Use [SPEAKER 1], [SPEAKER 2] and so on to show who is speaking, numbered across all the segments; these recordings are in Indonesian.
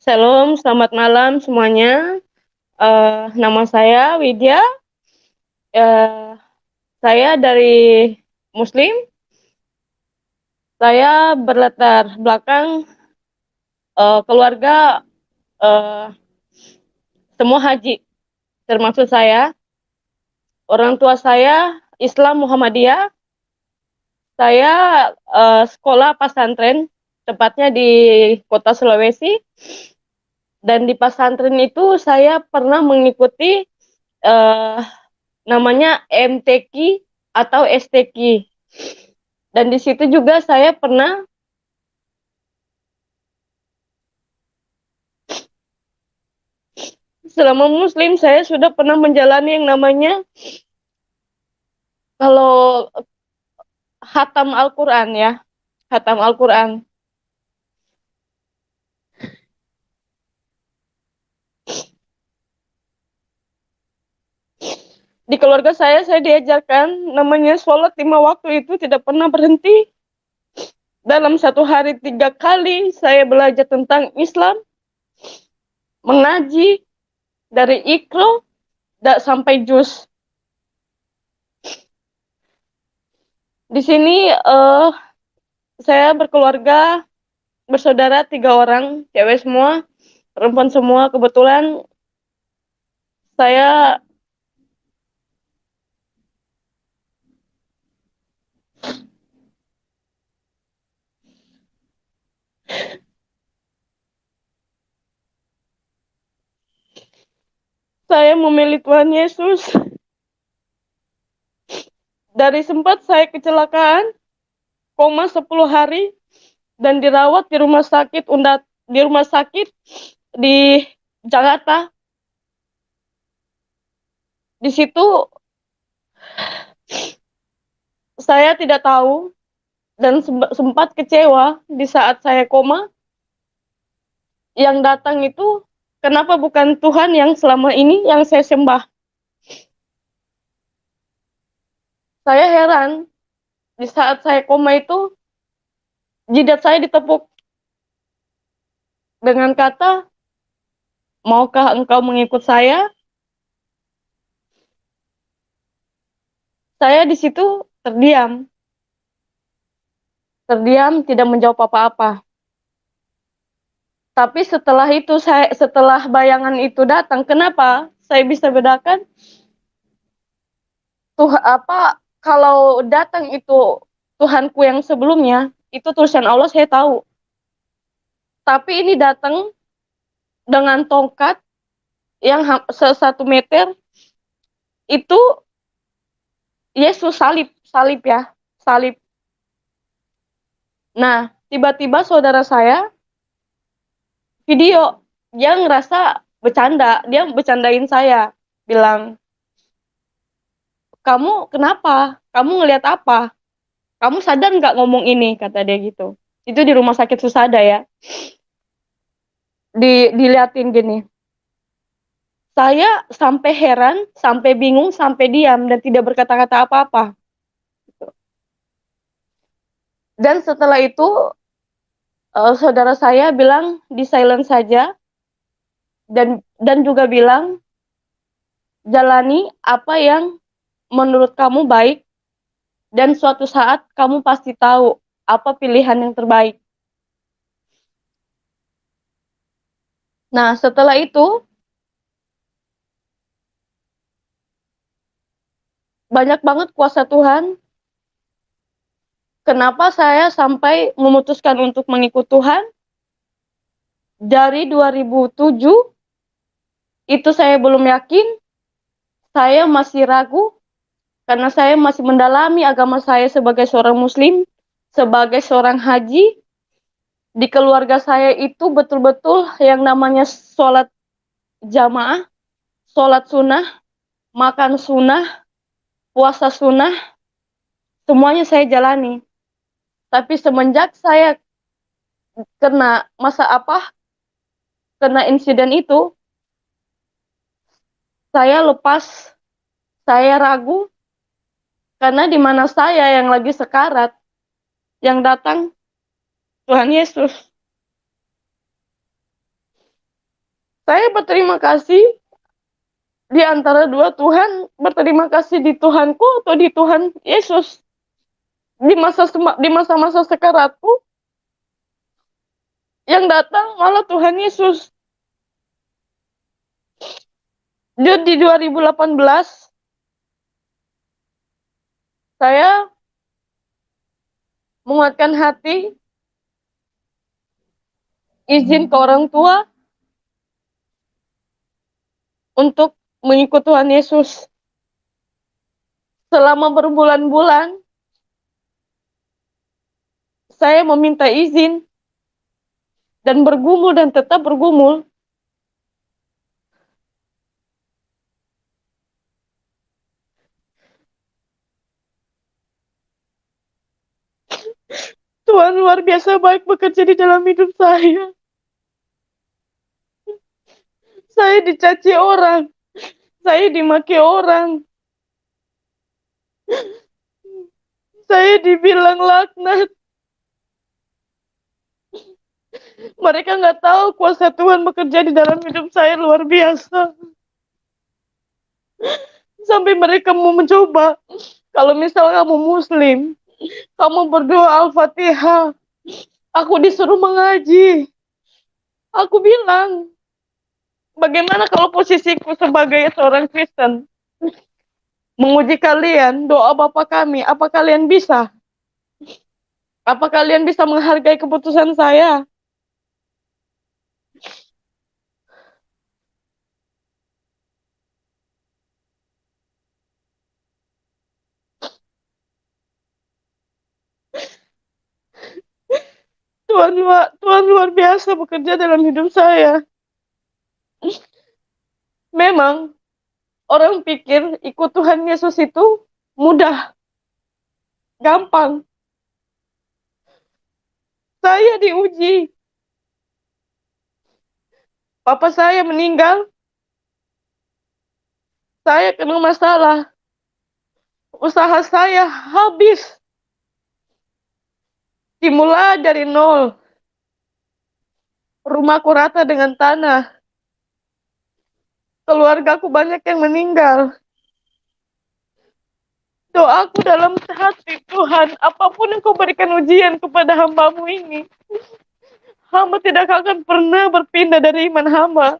[SPEAKER 1] Shalom, selamat malam semuanya. Nama saya Widya. Eh, saya dari Muslim. Saya berlatar belakang keluarga eh, semua haji, termasuk saya. Orang tua saya Islam Muhammadiyah. Saya sekolah pesantren, tepatnya di kota Sulawesi. Dan di pesantren itu saya pernah mengikuti eh, namanya MTQ atau STQ. Dan di situ juga saya pernah selama Muslim saya sudah pernah menjalani yang namanya kalau hatam Al-Quran ya, hatam Al-Quran. Di keluarga saya diajarkan namanya sholat 5 waktu itu tidak pernah berhenti. Dalam satu hari 3 kali saya belajar tentang Islam, mengaji dari Iqra sampai juz. Di sini saya berkeluarga, bersaudara 3 orang, cewek semua, perempuan semua. Kebetulan saya saya memilih Tuhan Yesus. Dari sempat saya kecelakaan, koma 10 hari, dan dirawat di rumah sakit di Jakarta. Di situ saya tidak tahu dan sempat kecewa di saat saya koma. Yang datang itu kenapa bukan Tuhan yang selama ini yang saya sembah. Saya heran di saat saya koma itu jidat saya ditepuk dengan kata, maukah engkau mengikut saya? Saya di situ terdiam, tidak menjawab apa-apa. Tapi setelah bayangan itu datang, kenapa saya bisa bedakan? Kalau datang itu Tuhanku yang sebelumnya, itu tulisan Allah saya tahu. Tapi ini datang dengan tongkat yang 1 meter, itu Yesus salib ya, salib. Nah, tiba-tiba saudara saya video, dia ngerasa bercanda, dia bercandain saya, bilang, kamu kenapa? Kamu ngelihat apa? Kamu sadar nggak ngomong ini? Kata dia gitu. Itu di rumah sakit Susada ya. Diliatin gini. Saya sampai heran, sampai bingung, sampai diam dan tidak berkata-kata apa-apa. Dan setelah itu saudara saya bilang di silent saja, dan juga bilang jalani apa yang menurut kamu baik, dan suatu saat kamu pasti tahu apa pilihan yang terbaik. Nah, setelah itu banyak banget kuasa Tuhan. Kenapa saya sampai memutuskan untuk mengikut Tuhan? Dari 2007 itu saya belum yakin, saya masih ragu karena saya masih mendalami agama saya sebagai seorang Muslim, sebagai seorang haji. Di keluarga saya itu betul-betul yang namanya sholat jamaah, sholat sunnah, makan sunnah, puasa sunnah, semuanya saya jalani. Tapi semenjak saya kena kena insiden itu, saya lepas, saya ragu, karena di mana saya yang lagi sekarat, yang datang Tuhan Yesus. Saya berterima kasih di antara dua Tuhan, berterima kasih di Tuhanku atau di Tuhan Yesus. Di masa-masa sekaratku, yang datang malah Tuhan Yesus. Jadi di 2018, saya menguatkan hati, izin ke orang tua untuk mengikut Tuhan Yesus. Selama berbulan-bulan, saya meminta izin dan bergumul dan tetap bergumul. Tuhan luar biasa baik bekerja di dalam hidup saya. Saya dicaci orang, saya dimaki orang, saya dibilang laknat. Mereka nggak tahu kuasa Tuhan bekerja di dalam hidup saya luar biasa. Sampai mereka mau mencoba, kalau misal kamu Muslim, kamu berdoa Al-Fatihah, aku disuruh mengaji. Aku bilang, bagaimana kalau posisiku sebagai seorang Kristen menguji kalian, doa Bapa kami, apa kalian bisa? Apa kalian bisa menghargai keputusan saya? Tuhan luar biasa bekerja dalam hidup saya. Memang orang pikir ikut Tuhan Yesus itu mudah, gampang. Saya diuji. Papa saya meninggal, saya kena masalah. Usaha saya habis. Dimulai dari nol. Rumahku rata dengan tanah. Keluargaku banyak yang meninggal. Doaku dalam hati, Tuhan, apapun yang kau berikan ujian kepada hambamu ini, hamba tidak akan pernah berpindah dari iman hamba.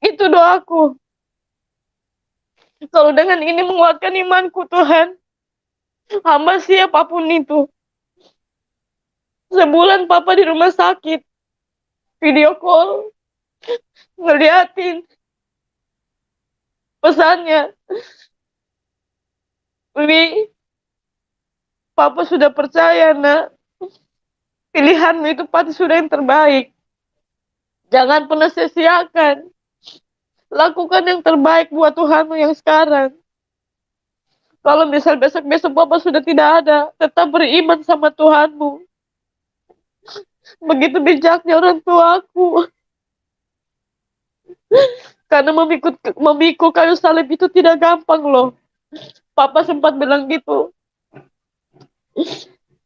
[SPEAKER 1] Itu doaku. Kalau dengan ini menguatkan imanku, Tuhan, hamba siap apapun itu. Sebulan papa di rumah sakit, video call, ngeliatin pesannya, Wi, papa sudah percaya, nak. Pilihanmu itu pasti sudah yang terbaik. Jangan pernah sia-siakan. Lakukan yang terbaik buat Tuhanmu yang sekarang. Kalau misal besok-besok papa sudah tidak ada, tetap beriman sama Tuhanmu. Begitu bijaknya orang tuaku. Karena memikul kayu salib itu tidak gampang loh. Papa sempat bilang gitu.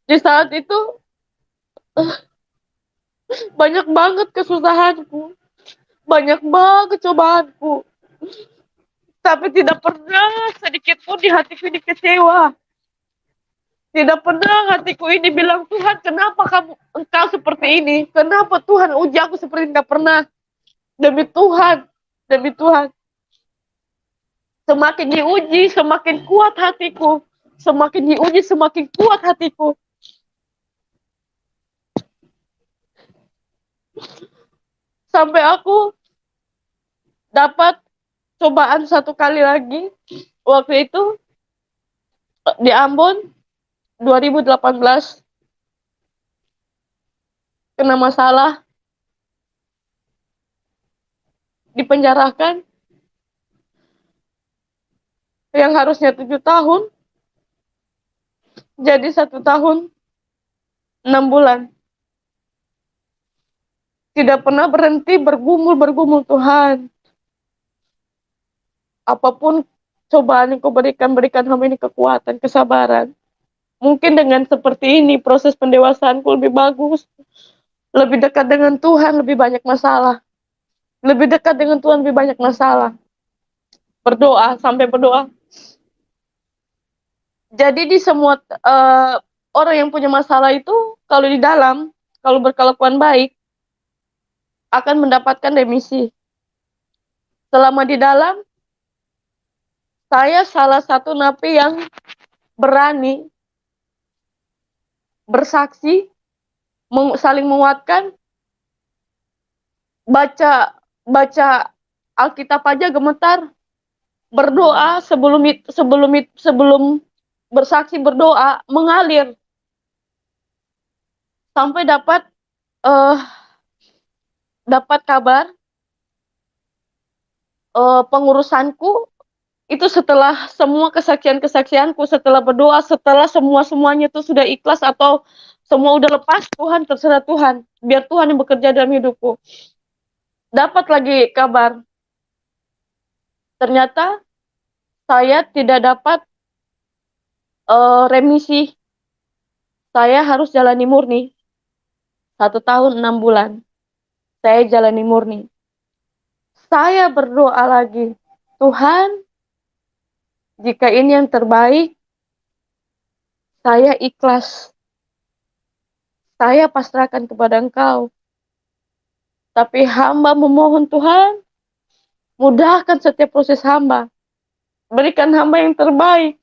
[SPEAKER 1] Di saat itu, banyak banget kesusahanku. Banyak banget cobaanku. Tapi tidak pernah sedikit pun di hatiku ini kecewa. Tidak pernah hatiku ini bilang, Tuhan kenapa engkau seperti ini? Kenapa Tuhan uji aku seperti ini? Tidak pernah. Demi Tuhan. Demi Tuhan. Semakin diuji, semakin kuat hatiku. Semakin diuji, semakin kuat hatiku. Sampai aku dapat cobaan satu kali lagi. Waktu itu di Ambon 2018 kena masalah, dipenjarakan yang harusnya 7 tahun jadi 1 tahun 6 bulan. Tidak pernah berhenti bergumul Tuhan. Apapun cobaan yang kau berikan hamba ini kekuatan, kesabaran. Mungkin dengan seperti ini proses pendewasaanku lebih bagus, lebih dekat dengan Tuhan, lebih banyak masalah. lebih dekat dengan Tuhan, lebih banyak masalah. Berdoa, sampai berdoa. Jadi di semua orang yang punya masalah itu, kalau di dalam, kalau berkelakuan baik, akan mendapatkan remisi. Selama di dalam, saya salah satu napi yang berani bersaksi, saling menguatkan, baca baca Alkitab aja gemetar, berdoa sebelum bersaksi, berdoa mengalir sampai uh, dapat kabar pengurusanku itu, setelah semua kesaksianku, setelah berdoa, setelah semuanya itu sudah ikhlas atau semua udah lepas, Tuhan, terserah Tuhan, biar Tuhan yang bekerja dalam hidupku. Dapat lagi kabar, ternyata saya tidak dapat remisi, saya harus jalani murni 1 tahun 6 bulan. Saya jalani murni. Saya berdoa lagi, Tuhan, jika ini yang terbaik, saya ikhlas. Saya pasrahkan kepada Engkau. Tapi hamba memohon Tuhan, mudahkan setiap proses hamba. Berikan hamba yang terbaik.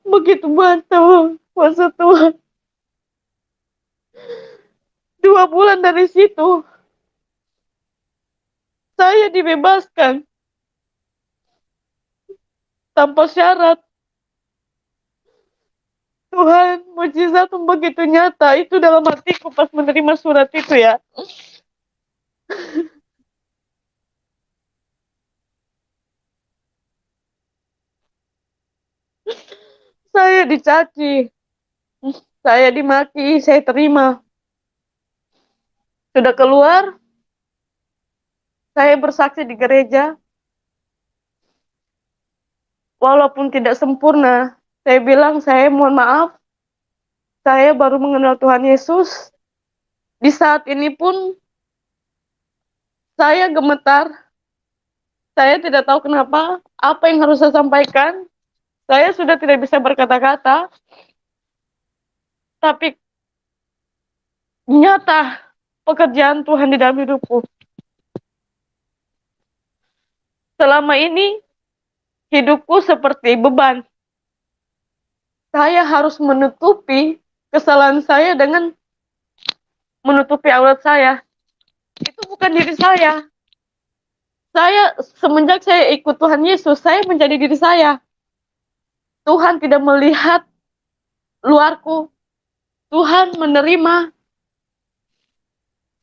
[SPEAKER 1] Begitu banyak kuasa Tuhan. 2 bulan dari situ, saya dibebaskan tanpa syarat. Tuhan, mujizat begitu nyata. Itu dalam hatiku pas menerima surat itu ya. Saya dicaci, saya dimaki, saya terima. Sudah keluar, saya bersaksi di gereja. Walaupun tidak sempurna, saya bilang, saya mohon maaf, saya baru mengenal Tuhan Yesus. Di saat ini pun saya gemetar. Saya tidak tahu kenapa, apa yang harus saya sampaikan. Saya sudah tidak bisa berkata-kata, tapi nyata pekerjaan Tuhan di dalam hidupku. Selama ini, hidupku seperti beban. Saya harus menutupi kesalahan saya dengan menutupi aurat saya. Itu bukan diri saya. Semenjak saya ikut Tuhan Yesus, saya menjadi diri saya. Tuhan tidak melihat luarku. Tuhan menerima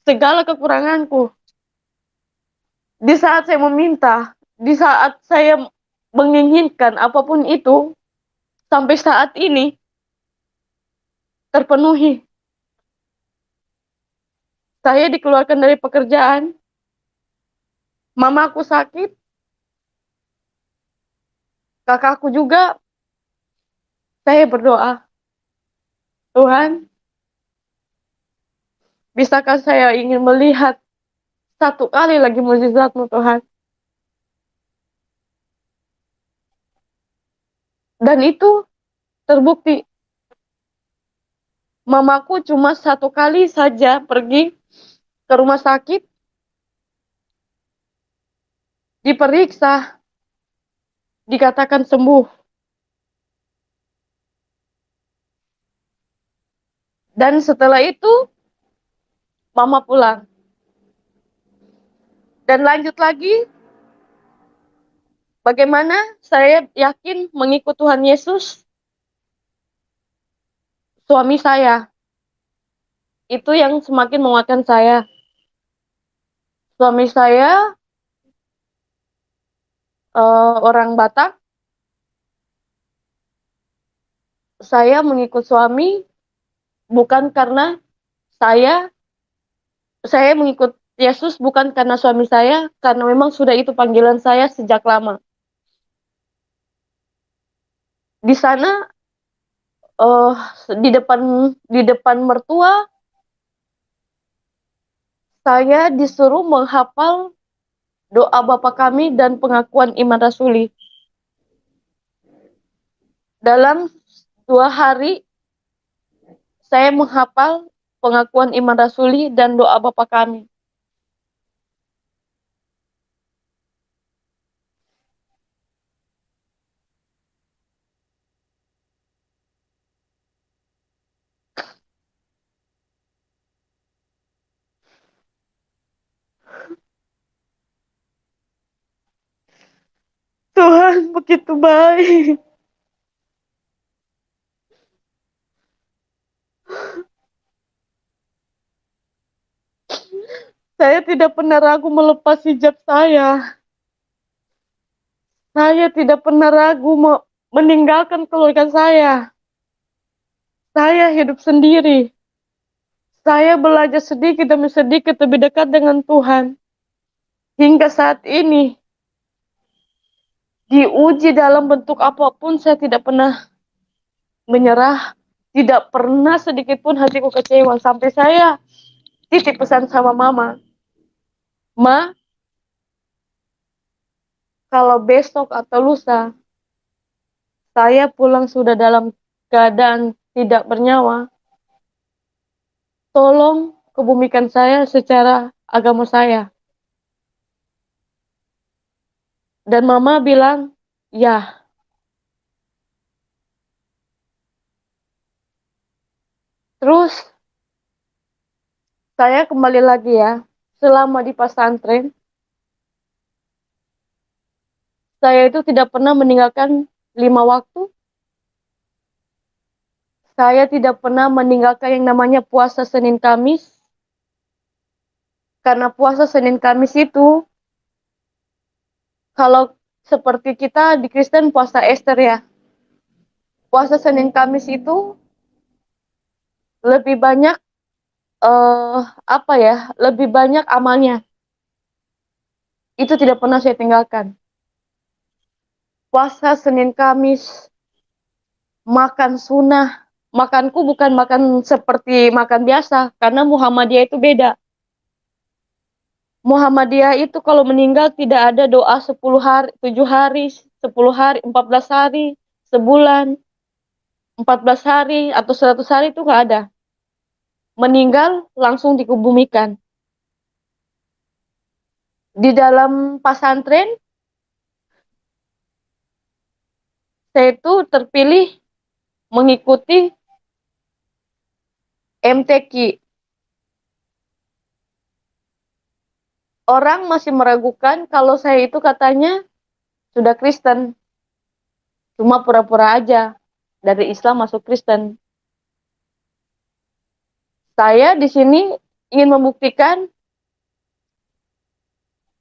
[SPEAKER 1] segala kekuranganku. Di saat saya meminta, di saat saya menginginkan apapun itu, sampai saat ini terpenuhi. Saya dikeluarkan dari pekerjaan. Mamaku sakit. Kakakku juga. Saya berdoa, Tuhan, bisakah saya ingin melihat satu kali lagi mujizat-Mu, Tuhan? Dan itu terbukti. Mamaku cuma 1 kali saja pergi ke rumah sakit, diperiksa, dikatakan sembuh. Dan setelah itu, mama pulang. Dan lanjut lagi, bagaimana saya yakin mengikut Tuhan Yesus, suami saya. Itu yang semakin menguatkan saya. Suami saya orang Batak. Saya mengikut suami bukan karena saya mengikut Yesus bukan karena suami saya, karena memang sudah itu panggilan saya sejak lama. Di sana uh, di depan mertua, Saya disuruh menghafal doa Bapa Kami dan pengakuan iman rasuli. Dalam 2 hari, saya menghafal pengakuan iman rasuli dan doa Bapa Kami. Tuhan begitu baik. Saya tidak pernah ragu melepas hijab saya. Saya tidak pernah ragu meninggalkan keluarga saya. Saya hidup sendiri. Saya belajar sedikit demi sedikit lebih dekat dengan Tuhan. Hingga saat ini, diuji dalam bentuk apapun, saya tidak pernah menyerah. Tidak pernah sedikit pun hatiku kecewa. Sampai saya titip pesan sama mama. Ma, kalau besok atau lusa, saya pulang sudah dalam keadaan tidak bernyawa, tolong kebumikan saya secara agama saya. Dan mama bilang, ya. Terus saya kembali lagi ya, selama di pesantren, saya itu tidak pernah meninggalkan 5 waktu. Saya tidak pernah meninggalkan yang namanya puasa Senin Kamis. Karena puasa Senin Kamis itu, kalau seperti kita di Kristen puasa Ester ya. Puasa Senin Kamis itu lebih banyak lebih banyak amalnya. Itu tidak pernah saya tinggalkan. Puasa Senin Kamis, makan sunnah. Makanku bukan makan seperti makan biasa, karena Muhammadiyah itu beda. Muhammadiyah itu kalau meninggal tidak ada doa 10 hari, 7 hari, 10 hari, 14 hari, sebulan, 14 hari, atau 100 hari itu nggak ada. Meninggal langsung dikubumikan. Di dalam pesantren, saya itu terpilih mengikuti MTQ. Orang masih meragukan kalau saya itu katanya sudah Kristen. Cuma pura-pura aja. Dari Islam masuk Kristen. Saya di sini ingin membuktikan,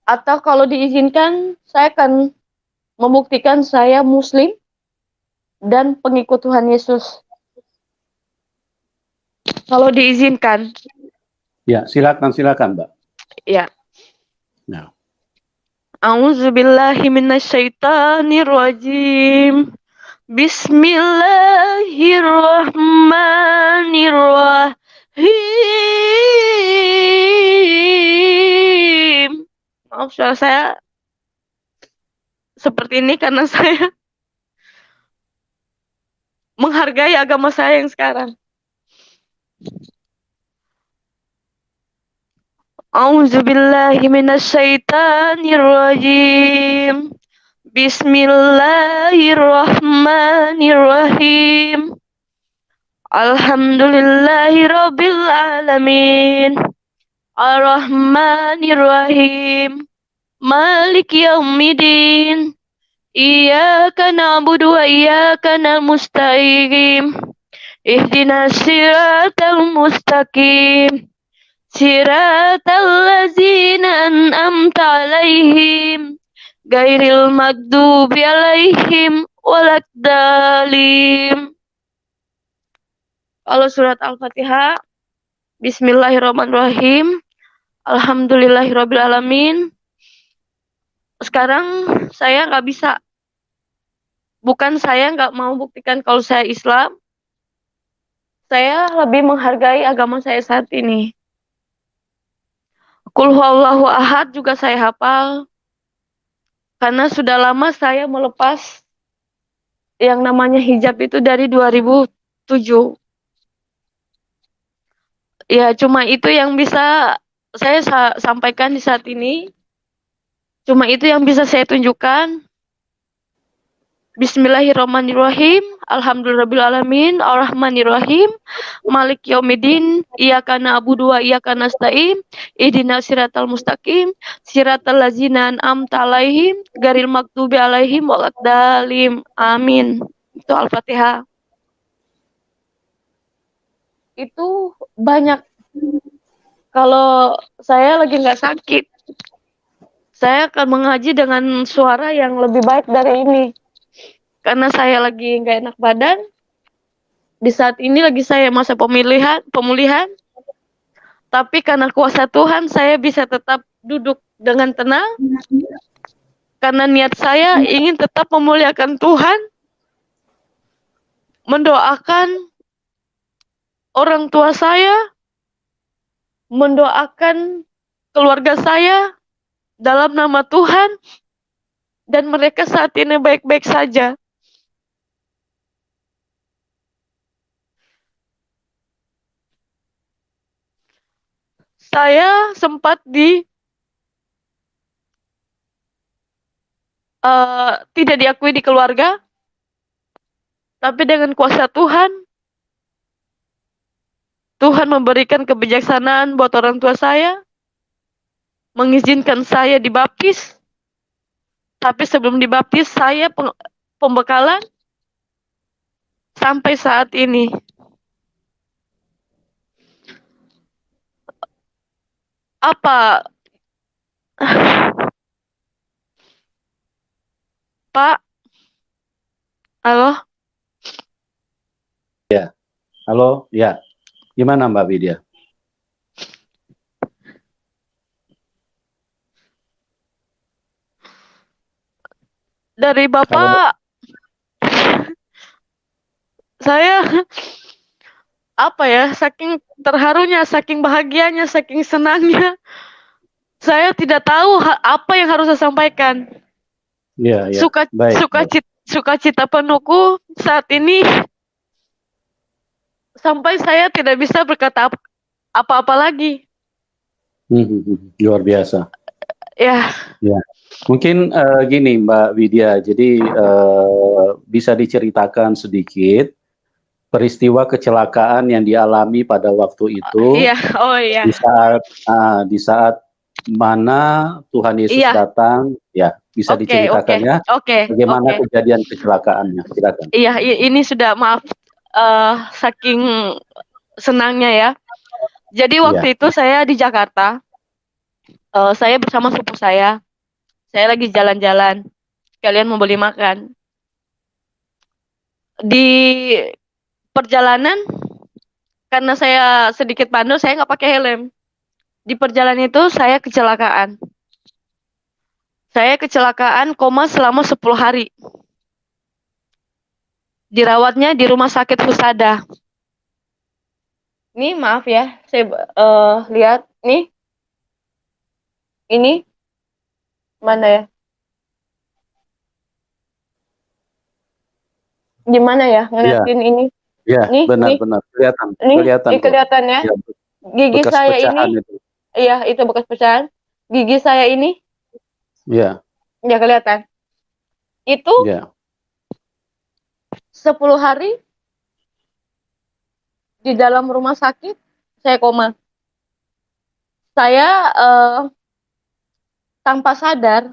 [SPEAKER 1] atau kalau diizinkan, saya akan membuktikan saya Muslim dan pengikut Tuhan Yesus. Kalau diizinkan.
[SPEAKER 2] Ya, silakan Mbak.
[SPEAKER 1] Ya.
[SPEAKER 2] Nah.
[SPEAKER 1] A'udzubillahi minasyaitonirrajim. Bismillahirrahmanirrahim. Maaf suara saya seperti ini karena saya menghargai agama saya yang sekarang. A'udzubillahi minasyaitonirrajim. Bismillahirrahmanirrahim. Alhamdulillahirabbil alamin. Ar-Rahmanir-Rahim. Maliki yaumiddin. Iyyaka na'budu wa iyyaka nasta'in. Ihdinas siratal mustaqim. Siratal ladzina an'amta 'alaihim ghairil maghdubi 'alaihim waladdallin. Kalau surat Al-Fatihah, Bismillahirrahmanirrahim. Alhamdulillahirabbil alamin. Sekarang saya nggak bisa. Bukan saya nggak mau buktikan kalau saya Islam. Saya lebih menghargai agama saya saat ini. Qul huwallahu ahad juga saya hafal. Karena sudah lama saya melepas yang namanya hijab itu dari 2007. Ya, cuma itu yang bisa saya sampaikan di saat ini. Cuma itu yang bisa saya tunjukkan. Bismillahirrahmanirrahim. Alhamdulillahirrahmanirrahim. Ar-Rahmanirrahim. Malik yaumiddin. Iyyaka na'budu wa iyyaka nasta'in. Ihdinas siratal mustaqim. Siratal ladzina an'amta 'alaihim ghairil maghdubi 'alaihim waladdallin. Amin. Itu Al-Fatihah. Itu banyak. Kalau saya lagi nggak sakit, saya akan mengaji dengan suara yang lebih baik dari ini. Karena saya lagi nggak enak badan, di saat ini lagi saya masa pemulihan, tapi karena kuasa Tuhan saya bisa tetap duduk dengan tenang, karena niat saya ingin tetap memuliakan Tuhan, mendoakan orang tua saya, mendoakan keluarga saya dalam nama Tuhan, dan mereka saat ini baik-baik saja. Saya sempat tidak diakui di keluarga, tapi dengan kuasa Tuhan, Tuhan memberikan kebijaksanaan buat orang tua saya, mengizinkan saya dibaptis, tapi sebelum dibaptis saya pembekalan sampai saat ini. Apa, Pak? Halo?
[SPEAKER 2] Halo, ya. Gimana Mbak Widya?
[SPEAKER 1] Dari Bapak, saya apa ya, saking terharunya, saking bahagianya, saking senangnya, saya tidak tahu apa yang harus saya sampaikan.
[SPEAKER 2] Ya, ya. Baik.
[SPEAKER 1] Sukacita penuhku saat ini sampai saya tidak bisa berkata apa-apa lagi.
[SPEAKER 2] Luar biasa.
[SPEAKER 1] Ya.
[SPEAKER 2] Ya. Mungkin gini Mbak Widya, jadi bisa diceritakan sedikit peristiwa kecelakaan yang dialami pada waktu itu.
[SPEAKER 1] Iya, oh iya.
[SPEAKER 2] Di saat mana Tuhan Yesus datang, ya bisa diceritakan ya. Bagaimana kejadian kecelakaannya? Silakan.
[SPEAKER 1] Iya, ini sudah maaf saking senangnya ya. Jadi waktu itu saya di Jakarta, saya bersama sepupu saya lagi jalan-jalan, sekalian mau beli makan. Di perjalanan, karena saya sedikit bandel, saya nggak pakai helm. Di perjalanan itu saya kecelakaan. Saya kecelakaan koma selama 10 hari. Dirawatnya di rumah sakit Husada. Ini maaf ya, saya lihat nih. Ini mana ya? Gimana ya ngeliatin ini?
[SPEAKER 2] Iya, benar-benar kelihatan.
[SPEAKER 1] Ini kelihatan ya. Gigi saya ini. Itu. Iya, itu bekas pecahan. Gigi saya ini.
[SPEAKER 2] Iya.
[SPEAKER 1] Ya kelihatan. Itu 10 hari di dalam rumah sakit, saya koma. Saya tanpa sadar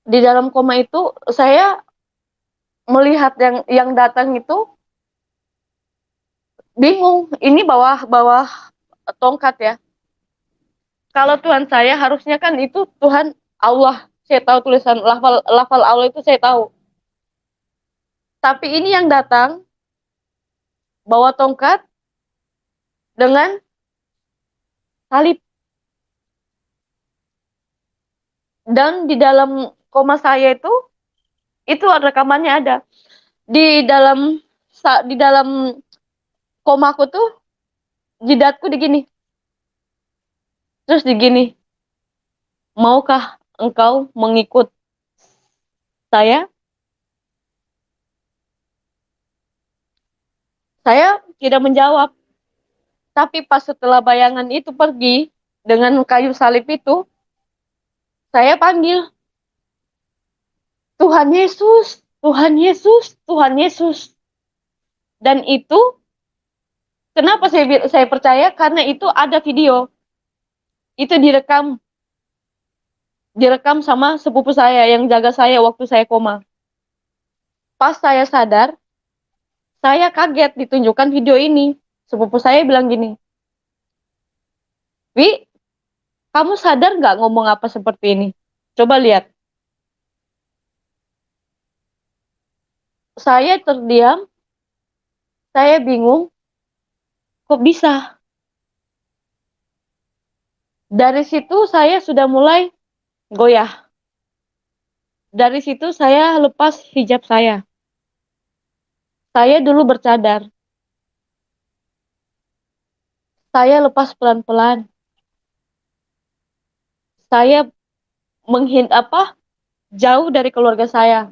[SPEAKER 1] di dalam koma itu saya melihat yang datang itu bingung. Ini bawah tongkat ya. Kalau Tuhan saya harusnya kan itu Tuhan Allah. Saya tahu tulisan lafal Allah itu saya tahu. Tapi ini yang datang bawa tongkat dengan salib. Dan di dalam koma saya itu ada rekamannya ada. Di dalam komaku tuh jidatku digini. Terus digini, maukah engkau mengikut saya? Saya tidak menjawab. Tapi pas setelah bayangan itu pergi dengan kayu salib itu, saya panggil, Tuhan Yesus, Tuhan Yesus, Tuhan Yesus. Dan itu, kenapa saya percaya? Karena itu ada video. Itu direkam sama sepupu saya yang jaga saya waktu saya koma. Pas saya sadar, saya kaget ditunjukkan video ini. Sepupu saya bilang gini, Wi, kamu sadar nggak ngomong apa seperti ini? Coba lihat. Saya terdiam, saya bingung, kok bisa? Dari situ saya sudah mulai goyah. Dari situ saya lepas hijab saya. Saya dulu bercadar. Saya lepas pelan-pelan. Saya jauh dari keluarga saya.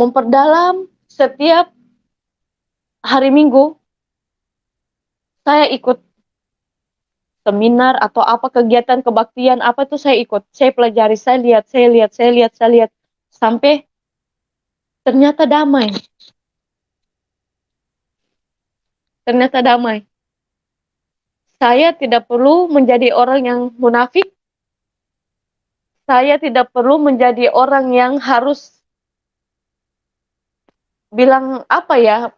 [SPEAKER 1] Memperdalam setiap hari Minggu saya ikut seminar atau apa kegiatan kebaktian apa tuh saya ikut. Saya pelajari, saya lihat sampai ternyata damai. Ternyata damai. Saya tidak perlu menjadi orang yang munafik. Saya tidak perlu menjadi orang yang harus bilang apa ya,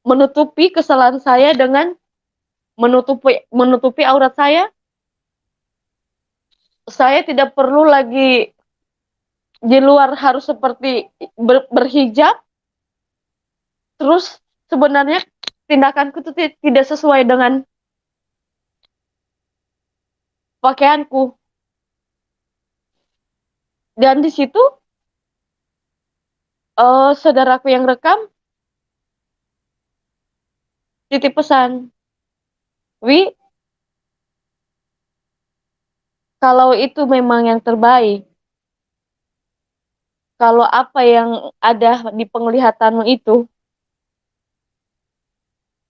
[SPEAKER 1] menutupi kesalahan saya dengan menutupi aurat saya. Saya tidak perlu lagi di luar harus seperti berhijab. Terus sebenarnya tindakanku itu tidak sesuai dengan pakaianku. Dan di situ saudaraku yang rekam titip pesan, Wi, kalau itu memang yang terbaik, kalau apa yang ada di penglihatanmu itu,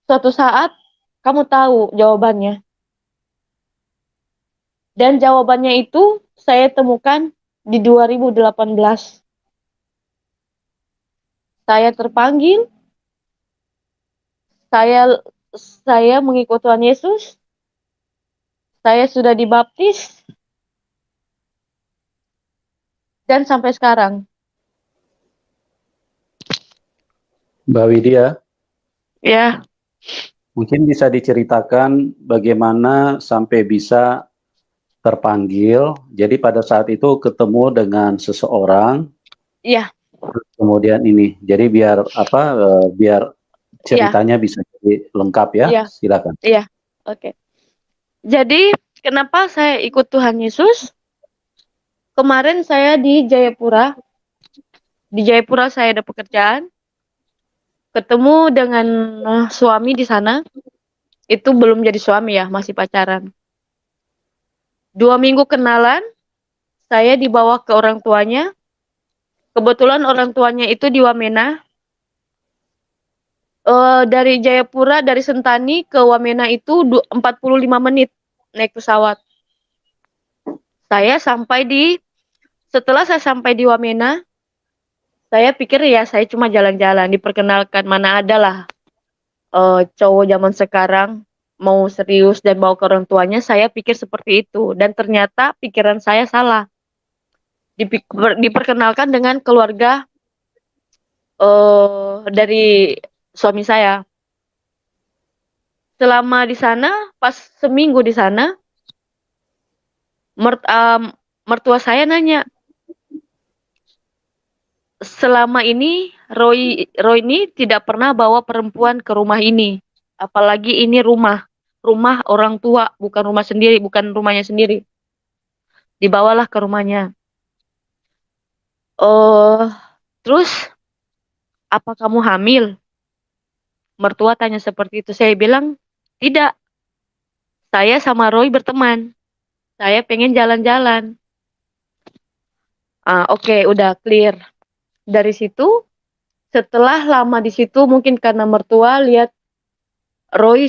[SPEAKER 1] suatu saat kamu tahu jawabannya. Dan jawabannya itu saya temukan di 2018. Saya terpanggil, saya mengikut Tuhan Yesus, saya sudah dibaptis, dan sampai sekarang.
[SPEAKER 2] Mbak Widya,
[SPEAKER 1] Ya,
[SPEAKER 2] mungkin bisa diceritakan bagaimana sampai bisa terpanggil. Jadi pada saat itu ketemu dengan seseorang,
[SPEAKER 1] iya,
[SPEAKER 2] kemudian ini. Jadi biar
[SPEAKER 1] iya,
[SPEAKER 2] ceritanya bisa jadi lengkap ya.
[SPEAKER 1] iya,
[SPEAKER 2] Silakan.
[SPEAKER 1] iya. Oke. Jadi, kenapa saya ikut Tuhan Yesus? Kemarin saya di Jayapura. Di Jayapura saya ada pekerjaan. Ketemu dengan suami di sana. Itu belum jadi suami ya, masih pacaran. 2 minggu kenalan, saya dibawa ke orang tuanya. Kebetulan orang tuanya itu di Wamena. Dari Jayapura, dari Sentani ke Wamena itu 45 menit naik pesawat. Setelah saya sampai di Wamena, saya pikir ya saya cuma jalan-jalan, diperkenalkan, mana ada lah cowok zaman sekarang mau serius dan bawa ke orang tuanya, saya pikir seperti itu. Dan ternyata pikiran saya salah. Diperkenalkan dengan keluarga dari suami saya. Selama di sana, pas seminggu di sana, mertua saya nanya, selama ini Roy ini tidak pernah bawa perempuan ke rumah ini, apalagi ini rumah orang tua, bukan rumah sendiri, bukan rumahnya sendiri. Dibawalah ke rumahnya. Terus apa kamu hamil? Mertua tanya seperti itu. Saya bilang tidak. Saya sama Roy berteman. Saya pengen jalan-jalan. Oke, udah clear. Dari situ, setelah lama di situ, mungkin karena mertua lihat Roy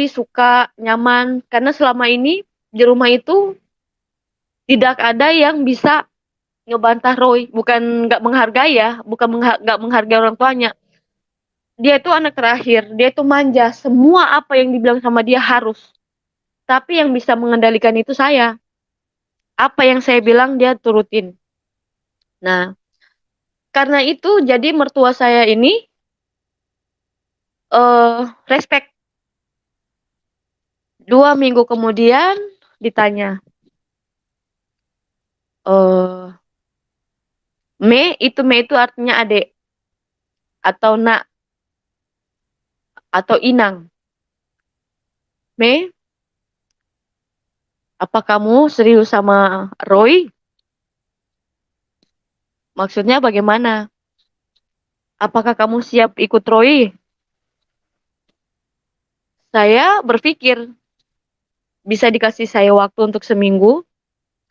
[SPEAKER 1] suka nyaman karena selama ini di rumah itu tidak ada yang bisa ngebantah Roy, bukan nggak menghargai ya, bukan nggak menghargai orang tuanya. Dia itu anak terakhir, dia itu manja, semua apa yang dibilang sama dia harus. Tapi yang bisa mengendalikan itu saya. Apa yang saya bilang dia turutin. Nah, karena itu jadi mertua saya ini respect. 2 minggu kemudian ditanya, eh Me itu artinya adik atau nak atau inang. Me, apa kamu serius sama Roy? Maksudnya bagaimana? Apakah kamu siap ikut Roy? Saya berpikir bisa dikasih saya waktu untuk seminggu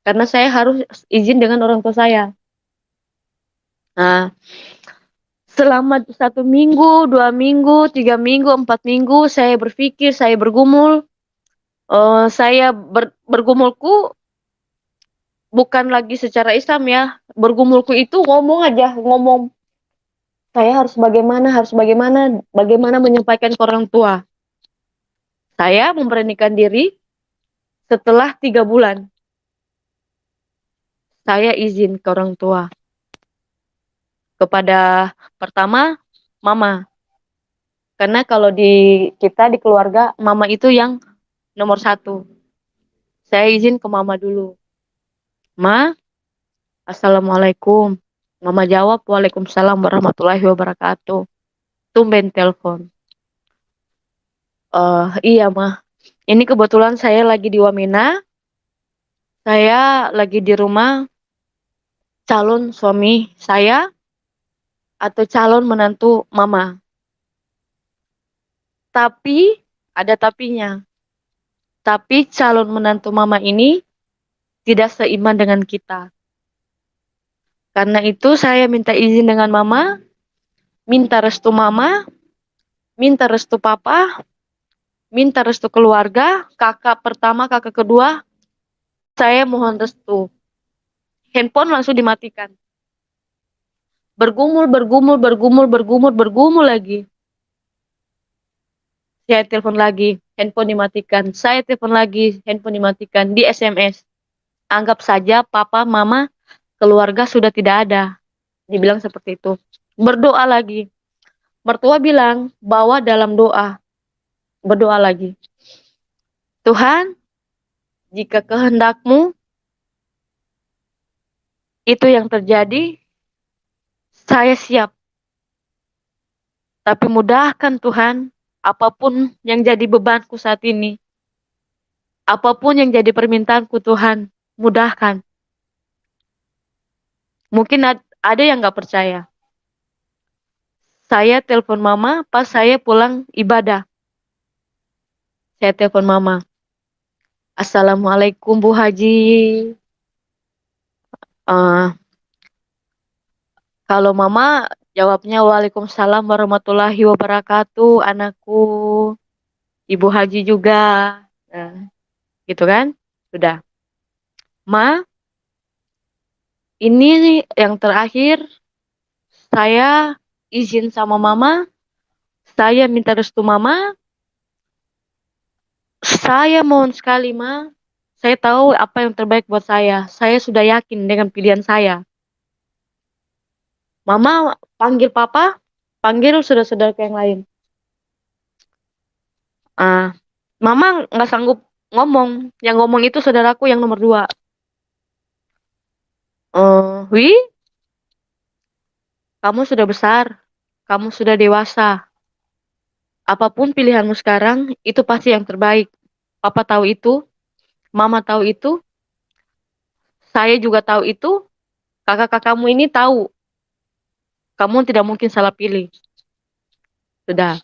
[SPEAKER 1] karena saya harus izin dengan orang tua saya. Nah, selama 1 minggu, 2 minggu, 3 minggu, 4 minggu, saya berpikir, saya bergumul. Saya bergumulku bukan lagi secara Islam ya. Bergumulku itu ngomong aja, ngomong. Saya bagaimana menyampaikan ke orang tua. Saya memberanikan diri setelah 3 bulan. Saya izin ke orang tua. Kepada pertama, mama. Karena kalau kita di keluarga, mama itu yang nomor 1. Saya izin ke mama dulu. Ma, assalamualaikum. Mama jawab, waalaikumsalam warahmatullahi wabarakatuh. Tumben telepon. Iya mah. Ini kebetulan saya lagi di Wamena. Saya lagi di rumah calon suami saya atau calon menantu mama. Tapi, ada tapinya. Tapi calon menantu mama ini tidak seiman dengan kita. Karena itu saya minta izin dengan mama, minta restu mama, minta restu papa, minta restu keluarga, kakak pertama, kakak kedua, saya mohon restu. Handphone langsung dimatikan. Bergumul lagi. Saya telepon lagi, handphone dimatikan. Saya telepon lagi, handphone dimatikan. Di SMS. Anggap saja papa, mama, keluarga sudah tidak ada. Dibilang seperti itu. Berdoa lagi. Mertua bilang, bawa dalam doa. Berdoa lagi. Tuhan, jika kehendakmu itu yang terjadi, saya siap. Tapi mudahkan Tuhan, apapun yang jadi bebanku saat ini. Apapun yang jadi permintaanku Tuhan, mudahkan. Mungkin ada yang gak percaya. Saya telepon mama pas saya pulang ibadah. Saya telepon mama. Assalamualaikum Bu Haji. Uh, Kalau mama jawabnya waalaikumsalam warahmatullahi wabarakatuh, anakku. Ibu Haji juga. Nah, gitu kan? Sudah. Ma, ini yang terakhir saya izin sama mama, saya minta restu mama, saya mohon sekali ma, saya tahu apa yang terbaik buat saya sudah yakin dengan pilihan saya. Mama panggil papa, panggil saudara-saudara yang lain. Mama nggak sanggup ngomong, yang ngomong itu saudaraku yang nomor 2. Wi, kamu sudah besar, kamu sudah dewasa. Apapun pilihanmu sekarang, itu pasti yang terbaik. Papa tahu itu, mama tahu itu, saya juga tahu itu, kakak-kakakmu ini tahu. Kamu tidak mungkin salah pilih. Sudah.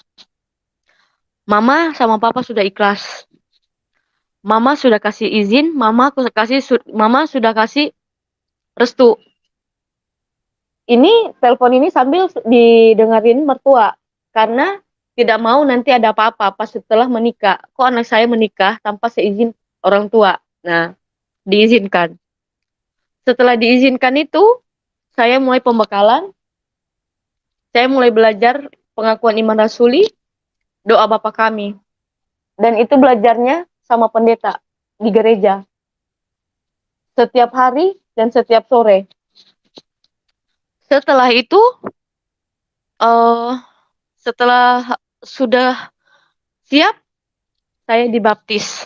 [SPEAKER 1] Mama sama papa sudah ikhlas. Mama sudah kasih izin, mama sudah kasih restu. Ini telepon ini sambil didengarin mertua karena tidak mau nanti ada apa-apa pas setelah menikah. Kok anak saya menikah tanpa seizin orang tua? Nah, diizinkan. Setelah diizinkan itu, saya mulai pembekalan, saya mulai belajar pengakuan iman rasuli, doa Bapa kami. Dan itu belajarnya sama pendeta di gereja. Setiap hari dan setiap sore. Setelah itu, setelah sudah siap, saya dibaptis.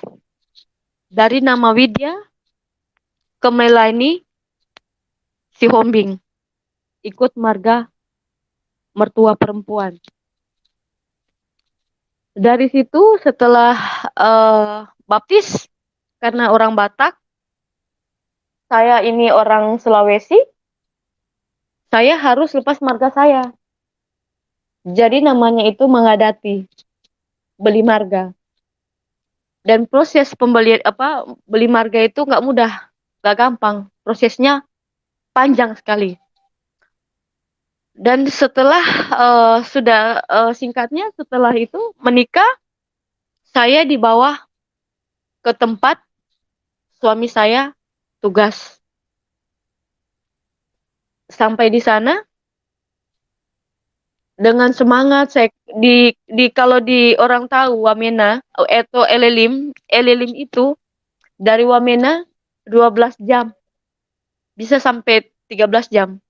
[SPEAKER 1] Dari nama Widya ke Melani Sihombing. Ikut marga mertua perempuan. Dari situ setelah baptis, karena orang Batak, saya ini orang Sulawesi, saya harus lepas marga saya. Jadi namanya itu mengadati, beli marga. Dan proses pembelian beli marga itu nggak mudah, nggak gampang. Prosesnya panjang sekali. Dan setelah singkatnya setelah itu menikah, saya dibawa ke tempat suami saya tugas. Sampai di sana dengan semangat saya kalau di orang tahu Wamena atau Elelim itu dari Wamena 12 jam. Bisa sampai 13 jam.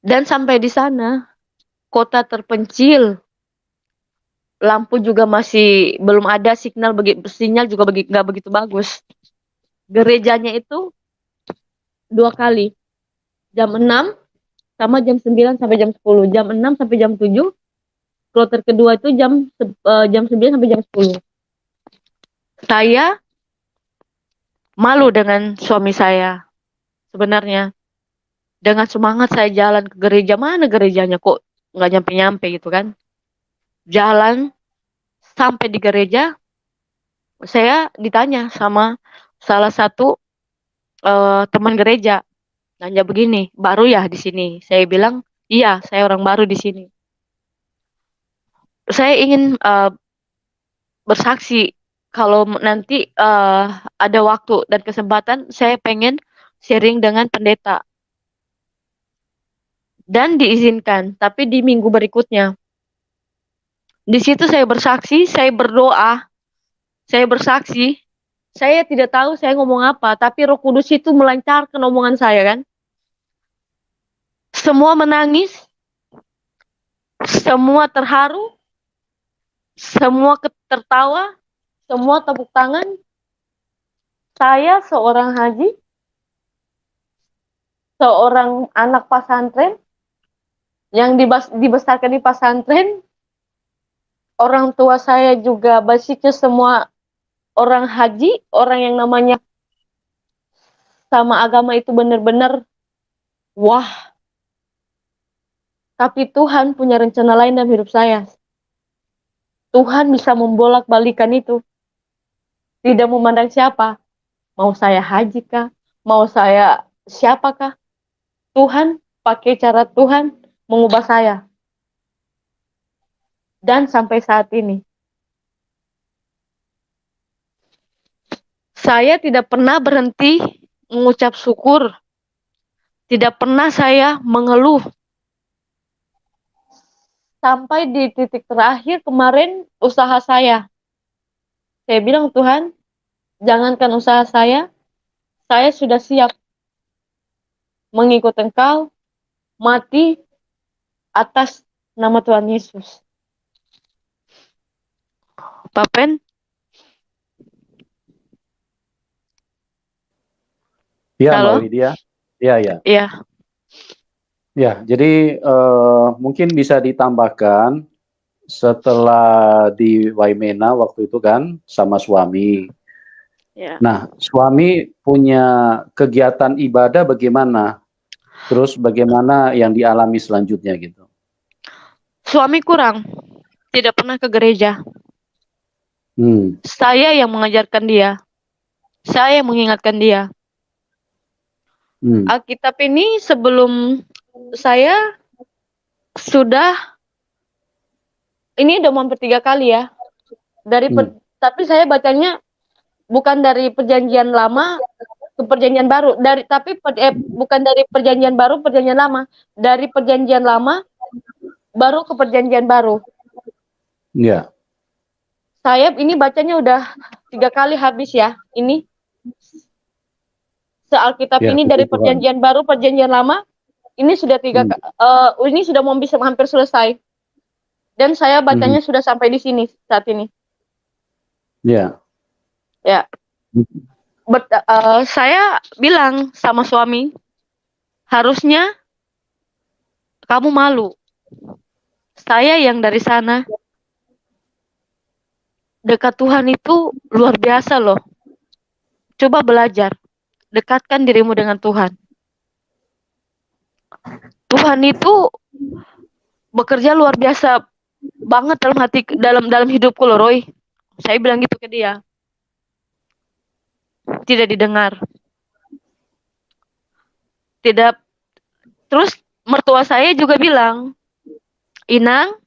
[SPEAKER 1] Dan sampai di sana kota terpencil. Lampu juga masih belum ada, sinyal juga nggak begitu bagus. Gerejanya itu 2 kali. Jam 6 sama jam 9 sampai jam 10. Jam 6 sampai jam 7. Kloter kedua itu jam 9 sampai jam 10. Saya malu dengan suami saya sebenarnya. Dengan semangat saya jalan ke gereja, mana gerejanya kok nggak nyampe-nyampe gitu kan. Jalan sampai di gereja, saya ditanya sama salah satu teman gereja, nanya begini, baru ya di sini? Saya bilang, iya, saya orang baru di sini. Saya ingin bersaksi kalau nanti ada waktu dan kesempatan, saya pengen sharing dengan pendeta. Dan diizinkan, tapi di minggu berikutnya. Di situ saya bersaksi, saya berdoa, saya bersaksi. Saya tidak tahu saya ngomong apa, tapi Roh Kudus itu melancarkan omongan saya kan. Semua menangis, semua terharu, semua tertawa, semua tepuk tangan. Saya seorang haji, seorang anak pesantren yang dibesarkan di pesantren. Orang tua saya juga basicnya semua orang haji, orang yang namanya sama agama itu benar-benar wah. Tapi Tuhan punya rencana lain dalam hidup saya. Tuhan bisa membolak-balikan itu. Tidak memandang siapa. Mau saya haji kah? Mau saya siapakah? Tuhan pakai cara Tuhan mengubah saya. Dan sampai saat ini. Saya tidak pernah berhenti mengucap syukur. Tidak pernah saya mengeluh. Sampai di titik terakhir kemarin usaha saya. Saya bilang, Tuhan, jangankan usaha saya sudah siap mengikut Engkau, mati atas nama Tuhan Yesus. Papen?
[SPEAKER 2] Ya,
[SPEAKER 1] Halo?
[SPEAKER 2] Mbak Widya. Ya, ya.
[SPEAKER 1] Iya.
[SPEAKER 2] Ya, jadi mungkin bisa ditambahkan setelah di Waimena waktu itu kan sama suami.
[SPEAKER 1] Ya.
[SPEAKER 2] Nah, suami punya kegiatan ibadah bagaimana? Terus bagaimana yang dialami selanjutnya gitu?
[SPEAKER 1] Suami kurang, tidak pernah ke gereja. Saya yang mengajarkan dia. Saya yang mengingatkan dia. Alkitab ini sebelum saya sudah, ini udah hampir 3 kali ya. Tapi saya bacanya bukan dari perjanjian lama ke perjanjian baru, bukan dari perjanjian baru perjanjian lama, dari perjanjian lama baru ke perjanjian baru.
[SPEAKER 2] Iya.
[SPEAKER 1] Saya ini bacanya udah 3 kali habis ya. Ini Alkitab ini dari perjanjian baru perjanjian lama ini sudah ini sudah mau bisa hampir selesai. Dan saya bacanya sudah sampai di sini saat ini.
[SPEAKER 2] Iya.
[SPEAKER 1] Ya. Saya bilang sama suami, harusnya kamu malu. Saya yang dari sana, dekat Tuhan itu luar biasa loh. Coba belajar, dekatkan dirimu dengan Tuhan. Tuhan itu bekerja luar biasa banget dalam hidupku loh, Roy. Saya bilang gitu ke dia. Tidak didengar. Tidak. Terus mertua saya juga bilang, Inang,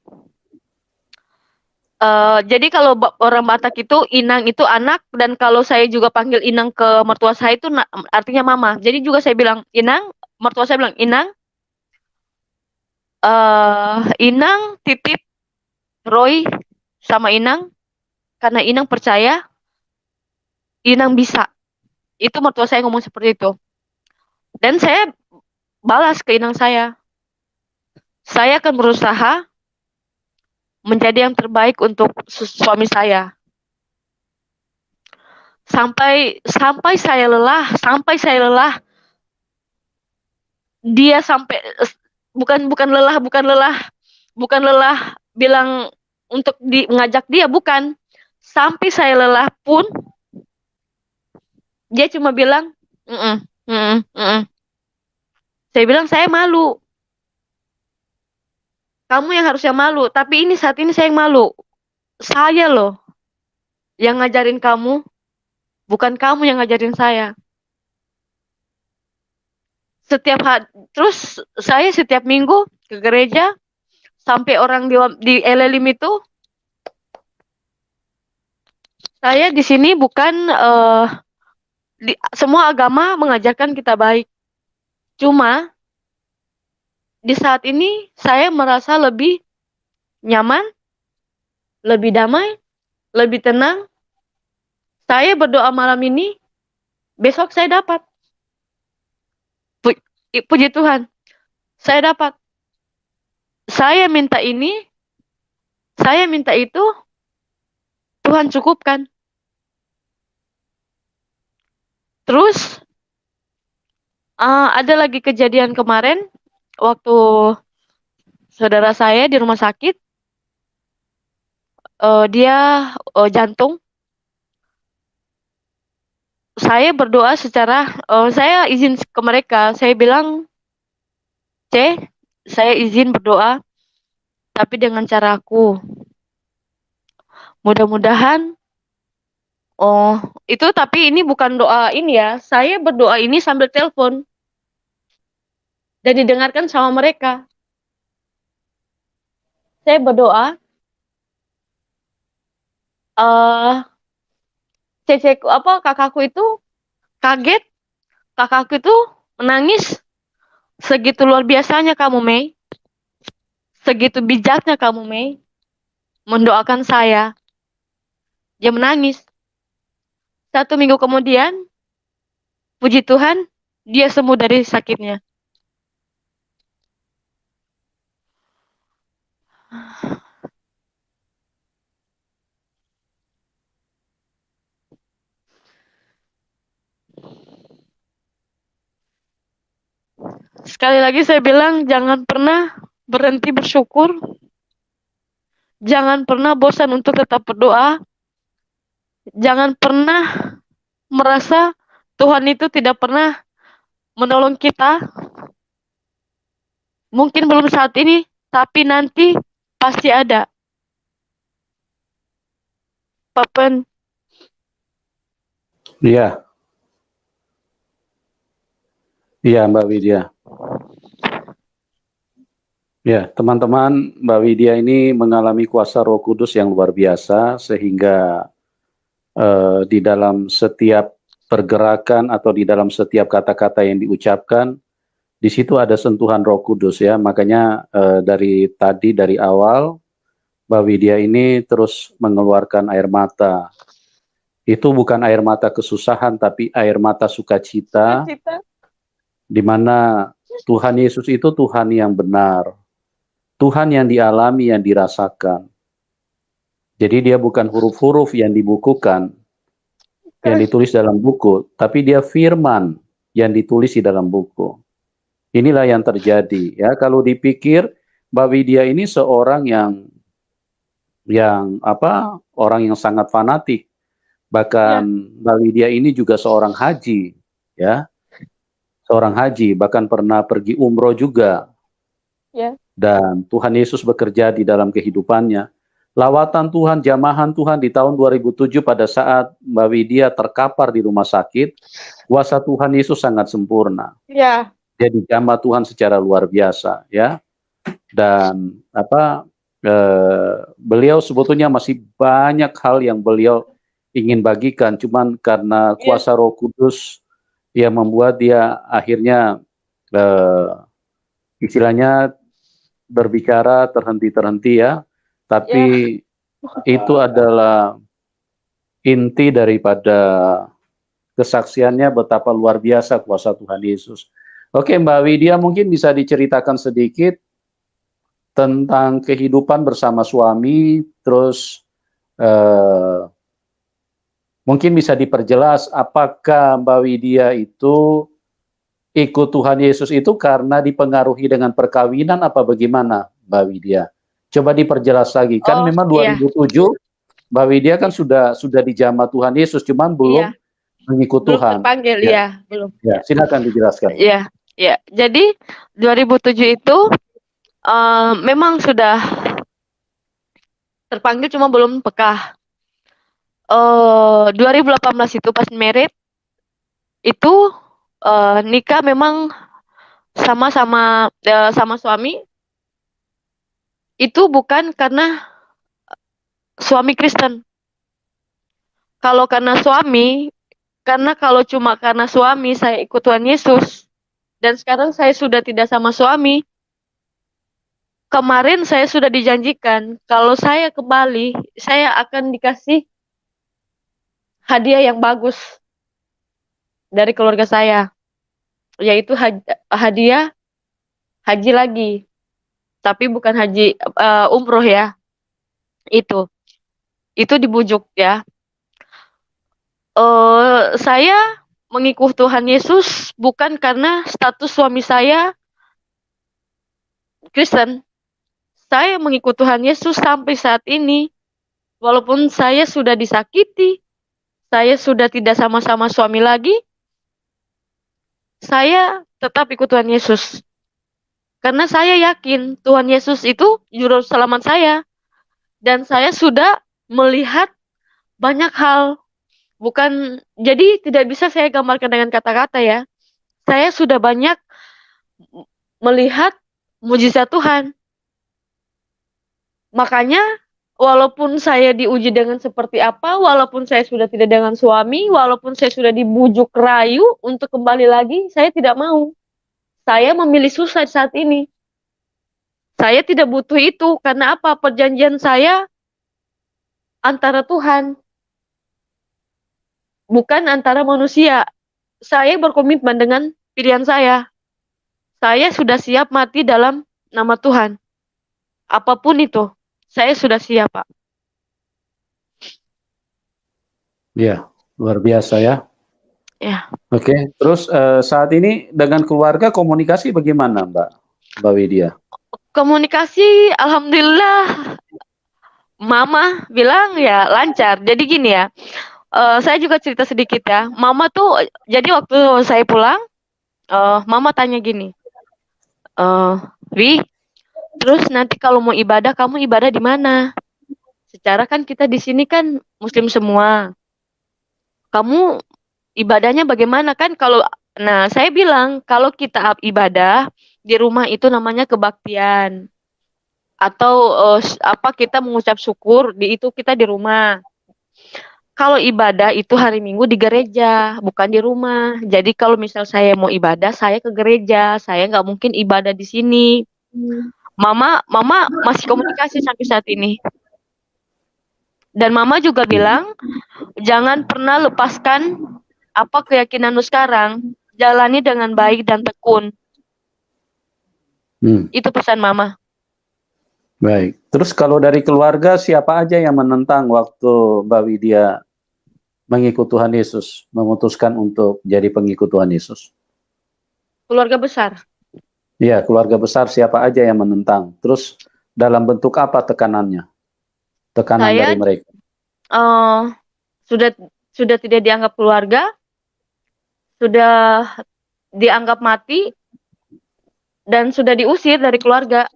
[SPEAKER 1] jadi kalau orang Batak itu Inang itu anak, dan kalau saya juga panggil Inang ke mertua saya itu artinya mama. Jadi juga saya bilang Inang, mertua saya bilang Inang, Inang titip Roy sama Inang karena Inang percaya Inang bisa. Itu mertua saya ngomong seperti itu. Dan saya balas ke Inang saya akan berusaha menjadi yang terbaik untuk suami saya. Sampai saya lelah, dia sampai bukan lelah bilang untuk mengajak dia, bukan. Sampai saya lelah pun dia cuma bilang, Saya bilang saya malu. Kamu yang harusnya malu, tapi saat ini saya yang malu. Saya loh yang ngajarin kamu, bukan kamu yang ngajarin saya. Terus saya setiap minggu ke gereja, sampai orang di LLIM itu, saya di sini bukan semua agama mengajarkan kita baik. Cuma di saat ini saya merasa lebih nyaman, lebih damai, lebih tenang. Saya berdoa malam ini, besok saya dapat. Puji Tuhan, saya dapat. Saya minta ini, saya minta itu, Tuhan cukupkan. Terus ada lagi kejadian kemarin waktu saudara saya di rumah sakit, dia jantung. Saya berdoa saya izin ke mereka, saya bilang, saya izin berdoa, tapi dengan caraku. Mudah-mudahan, itu tapi ini bukan doa ini ya, saya berdoa ini sambil telepon. Dan didengarkan sama mereka. Saya berdoa, kakakku itu kaget, kakakku itu menangis. Segitu luar biasanya kamu, Mei. Segitu bijaknya kamu, Mei, mendoakan saya. Dia menangis. 1 minggu kemudian, puji Tuhan, dia sembuh dari sakitnya. Sekali lagi saya bilang, jangan pernah berhenti bersyukur. Jangan pernah bosan untuk tetap berdoa. Jangan pernah merasa Tuhan itu tidak pernah menolong kita. Mungkin belum saat ini, tapi nanti pasti ada. Papen.
[SPEAKER 2] Iya, iya Mbak Widya. Ya, teman-teman, Mbak Widya ini mengalami kuasa Roh Kudus yang luar biasa sehingga di dalam setiap pergerakan atau di dalam setiap kata-kata yang diucapkan, di situ ada sentuhan Roh Kudus ya. Makanya dari awal Mbak Widya ini terus mengeluarkan air mata. Itu bukan air mata kesusahan, tapi air mata sukacita,
[SPEAKER 1] Cita.
[SPEAKER 2] di mana Tuhan Yesus itu Tuhan yang benar, Tuhan yang dialami, yang dirasakan. Jadi dia bukan huruf-huruf yang dibukukan, yang ditulis dalam buku, tapi dia firman yang ditulis di dalam buku. Inilah yang terjadi ya. Kalau dipikir Mbak Widya ini seorang orang yang sangat fanatik. Bahkan
[SPEAKER 1] Ya,
[SPEAKER 2] Mbak Widya ini juga seorang haji ya, seorang haji, bahkan pernah pergi umroh juga.
[SPEAKER 1] ya,
[SPEAKER 2] Dan Tuhan Yesus bekerja di dalam kehidupannya. Lawatan Tuhan, jamahan Tuhan di tahun 2007 pada saat Mbak Widya terkapar di rumah sakit, kuasa Tuhan Yesus sangat sempurna.
[SPEAKER 1] ya,
[SPEAKER 2] Dia dijamah Tuhan secara luar biasa, ya. Dan beliau sebetulnya masih banyak hal yang beliau ingin bagikan, cuman karena
[SPEAKER 1] ya,
[SPEAKER 2] kuasa Roh Kudus yang membuat dia akhirnya istilahnya berbicara terhenti-terhenti ya.
[SPEAKER 1] ya.
[SPEAKER 2] Tapi itu adalah inti daripada kesaksiannya betapa luar biasa kuasa Tuhan Yesus. Oke, Mbak Widya mungkin bisa diceritakan sedikit tentang kehidupan bersama suami, terus mungkin bisa diperjelas apakah Mbak Widya itu ikut Tuhan Yesus itu karena dipengaruhi dengan perkawinan apa bagaimana, Mbak Widya? Coba diperjelas lagi. Kan
[SPEAKER 1] Oh,
[SPEAKER 2] memang
[SPEAKER 1] iya,
[SPEAKER 2] 2007 Mbak Widya kan sudah dijamah Tuhan Yesus, cuman belum
[SPEAKER 1] iya.
[SPEAKER 2] mengikut
[SPEAKER 1] Belum
[SPEAKER 2] Tuhan.
[SPEAKER 1] terpanggil,
[SPEAKER 2] Ya,
[SPEAKER 1] iya, belum.
[SPEAKER 2] ya, silakan dijelaskan.
[SPEAKER 1] Iya, iya. Jadi 2007 itu memang sudah terpanggil cuma belum peka. 2018 itu pas merit itu nikah memang sama-sama sama suami itu bukan karena suami Kristen. Kalau karena suami, karena kalau cuma karena suami saya ikut Tuhan Yesus dan sekarang saya sudah tidak sama suami. Kemarin saya sudah dijanjikan kalau saya kembali, saya akan dikasih hadiah yang bagus dari keluarga saya, yaitu hadiah haji lagi, tapi bukan haji umroh ya. Itu itu dibujuk ya. Saya mengikut Tuhan Yesus bukan karena status suami saya Kristen. Saya mengikut Tuhan Yesus sampai saat ini, walaupun saya sudah disakiti, saya sudah tidak sama-sama suami lagi, saya tetap ikut Tuhan Yesus. Karena saya yakin Tuhan Yesus itu juru selamat saya. Dan saya sudah melihat banyak hal. Bukan, jadi tidak bisa saya gambarkan dengan kata-kata ya. Saya sudah banyak melihat mujizat Tuhan. Makanya walaupun saya diuji dengan seperti apa, walaupun saya sudah tidak dengan suami, walaupun saya sudah dibujuk rayu untuk kembali lagi, saya tidak mau. Saya memilih suicide saat ini. Saya tidak butuh itu karena apa? Perjanjian saya antara Tuhan, bukan antara manusia. Saya berkomitmen dengan pilihan saya. Saya sudah siap mati dalam nama Tuhan. Apapun itu, saya sudah siap, Pak.
[SPEAKER 2] Ya, luar biasa ya.
[SPEAKER 1] Ya.
[SPEAKER 2] Oke, terus saat ini dengan keluarga komunikasi bagaimana, Mbak Widya?
[SPEAKER 1] Komunikasi, alhamdulillah, Mama bilang ya lancar. Jadi gini ya, saya juga cerita sedikit ya. Mama tuh, jadi waktu saya pulang, Mama tanya gini, Wi, terus nanti kalau mau ibadah, kamu ibadah di mana? secara kan kita di sini kan Muslim semua. Kamu ibadahnya bagaimana kan kalau nah saya bilang kalau kita ibadah di rumah itu namanya kebaktian atau apa kita mengucap syukur di itu kita di rumah. Kalau ibadah itu hari Minggu di gereja, bukan di rumah. Jadi kalau misal saya mau ibadah, saya ke gereja. Saya nggak mungkin ibadah di sini. Mama masih komunikasi sampai saat ini. Dan Mama juga bilang, jangan pernah lepaskan apa keyakinanmu sekarang. Jalani dengan baik dan tekun. Itu pesan Mama.
[SPEAKER 2] Baik. Terus kalau dari keluarga siapa aja yang menentang waktu Mbak Widya mengikut Tuhan Yesus, memutuskan untuk jadi pengikut Tuhan Yesus?
[SPEAKER 1] Keluarga besar.
[SPEAKER 2] Iya, keluarga besar siapa aja yang menentang? Terus dalam bentuk apa tekanannya? Tekanan
[SPEAKER 1] Saya
[SPEAKER 2] dari mereka?
[SPEAKER 1] sudah tidak dianggap keluarga, sudah dianggap mati, dan sudah diusir dari keluarga.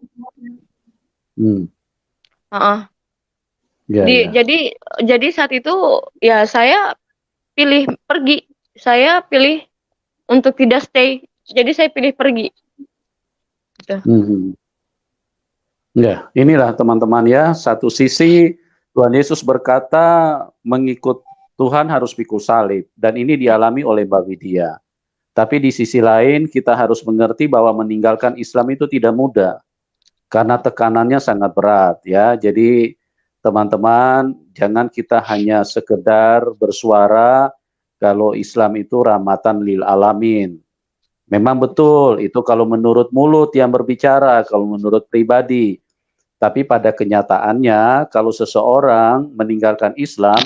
[SPEAKER 2] Ya, ya.
[SPEAKER 1] Jadi saat itu ya saya pilih pergi, saya pilih untuk tidak stay, jadi saya pilih pergi. Gitu.
[SPEAKER 2] Ya, inilah teman-teman ya, satu sisi Tuhan Yesus berkata mengikut Tuhan harus pikul salib, dan ini dialami oleh Mbak Widya. Tapi di sisi lain kita harus mengerti bahwa meninggalkan Islam itu tidak mudah, karena tekanannya sangat berat ya. Jadi teman-teman, jangan kita hanya sekedar bersuara kalau Islam itu rahmatan lil alamin. Memang betul, itu kalau menurut mulut yang berbicara, kalau menurut pribadi. Tapi pada kenyataannya, kalau seseorang meninggalkan Islam,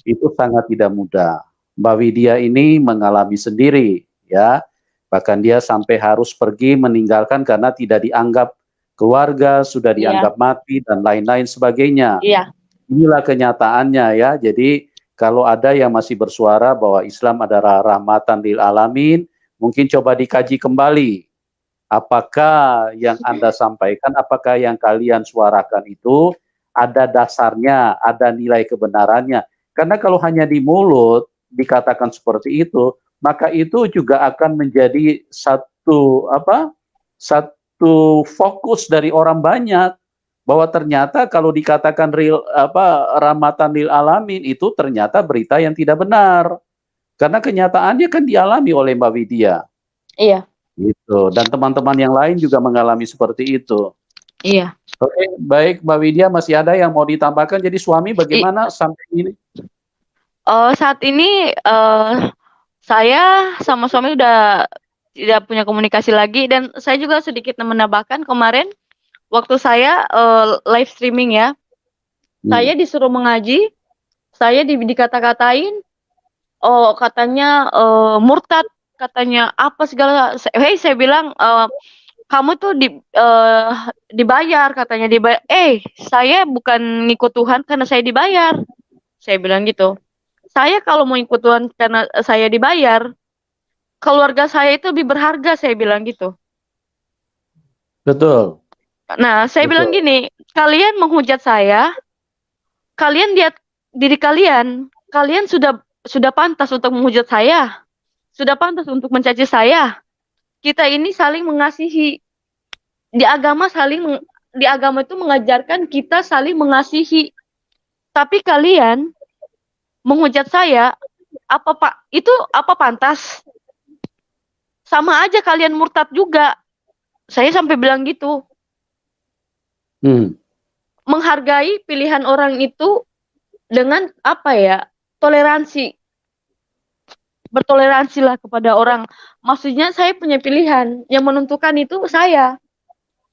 [SPEAKER 2] itu sangat tidak mudah. Mbak Widya ini mengalami sendiri, ya. Bahkan dia sampai harus pergi meninggalkan karena tidak dianggap keluarga, sudah dianggap mati, dan lain-lain sebagainya. Inilah kenyataannya ya. Jadi kalau ada yang masih bersuara bahwa Islam adalah rahmatan lil alamin, mungkin coba dikaji kembali. Apakah yang Anda sampaikan, apakah yang kalian suarakan itu ada dasarnya, ada nilai kebenarannya. Karena kalau hanya di mulut dikatakan seperti itu, maka itu juga akan menjadi satu fokus dari orang banyak, bahwa ternyata kalau dikatakan rahmatan lil alamin itu ternyata berita yang tidak benar. Karena kenyataannya kan dialami oleh Mbak Widya.
[SPEAKER 1] Iya.
[SPEAKER 2] Gitu. Dan teman-teman yang lain juga mengalami seperti itu.
[SPEAKER 1] Iya.
[SPEAKER 2] Oke, baik Mbak Widya, masih ada yang mau ditambahkan? Jadi suami bagaimana sampai ini?
[SPEAKER 1] Saat ini saya sama suami udah tidak punya komunikasi lagi, dan saya juga sedikit menambahkan kemarin waktu saya live streaming ya, saya disuruh mengaji, saya dikata-katain, katanya murtad, katanya apa segala. Saya bilang kamu tuh dibayar, katanya dibayar. Saya bukan ngikut Tuhan karena saya dibayar. Saya bilang gitu. Saya kalau mau ikut Tuhan karena saya dibayar, keluarga saya itu lebih berharga, saya bilang gitu.
[SPEAKER 2] Betul.
[SPEAKER 1] Nah, saya bilang gini, kalian menghujat saya, kalian lihat diri kalian, kalian sudah pantas untuk menghujat saya, sudah pantas untuk mencaci saya. Kita ini saling mengasihi. Di agama itu mengajarkan kita saling mengasihi. Tapi kalian menghujat saya, itu apa pantas? Sama aja kalian murtad juga. Saya sampai bilang gitu. Menghargai pilihan orang itu dengan toleransi. Bertoleransilah kepada orang. Maksudnya saya punya pilihan, yang menentukan itu saya.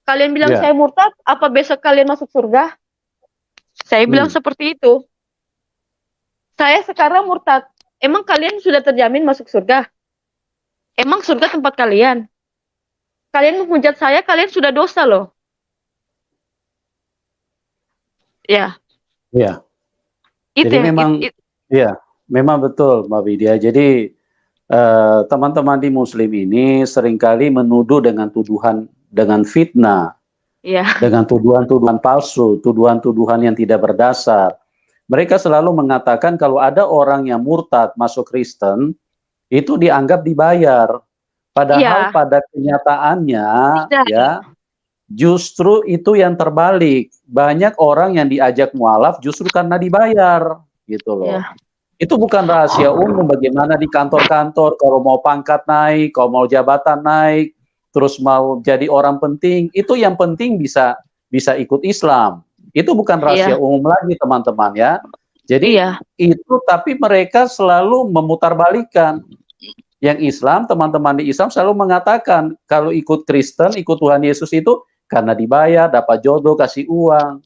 [SPEAKER 1] Kalian bilang saya murtad, apa besok kalian masuk surga? Saya bilang seperti itu. Saya sekarang murtad. Emang kalian sudah terjamin masuk surga? Emang surga tempat kalian? Kalian menghujat saya, kalian sudah dosa loh. Ya.
[SPEAKER 2] Ya. Jadi memang betul Mbak Widya. Jadi teman-teman di Muslim ini seringkali menuduh dengan tuduhan, dengan fitnah,
[SPEAKER 1] Iya.
[SPEAKER 2] dengan tuduhan-tuduhan palsu, tuduhan-tuduhan yang tidak berdasar. Mereka selalu mengatakan kalau ada orang yang murtad masuk Kristen, itu dianggap dibayar. Padahal
[SPEAKER 1] Iya,
[SPEAKER 2] pada kenyataannya,
[SPEAKER 1] tidak.
[SPEAKER 2] ya, justru itu yang terbalik. Banyak orang yang diajak mualaf justru karena dibayar, gitu loh.
[SPEAKER 1] Iya.
[SPEAKER 2] Itu bukan rahasia umum bagaimana di kantor-kantor kalau mau pangkat naik, kalau mau jabatan naik, terus mau jadi orang penting, itu yang penting bisa bisa ikut Islam. Itu bukan rahasia
[SPEAKER 1] Iya.
[SPEAKER 2] umum lagi teman-teman ya. Jadi
[SPEAKER 1] Iya.
[SPEAKER 2] itu tapi mereka selalu memutarbalikkan. Yang Islam, teman-teman di Islam selalu mengatakan kalau ikut Kristen, ikut Tuhan Yesus itu karena dibayar, dapat jodoh, kasih uang.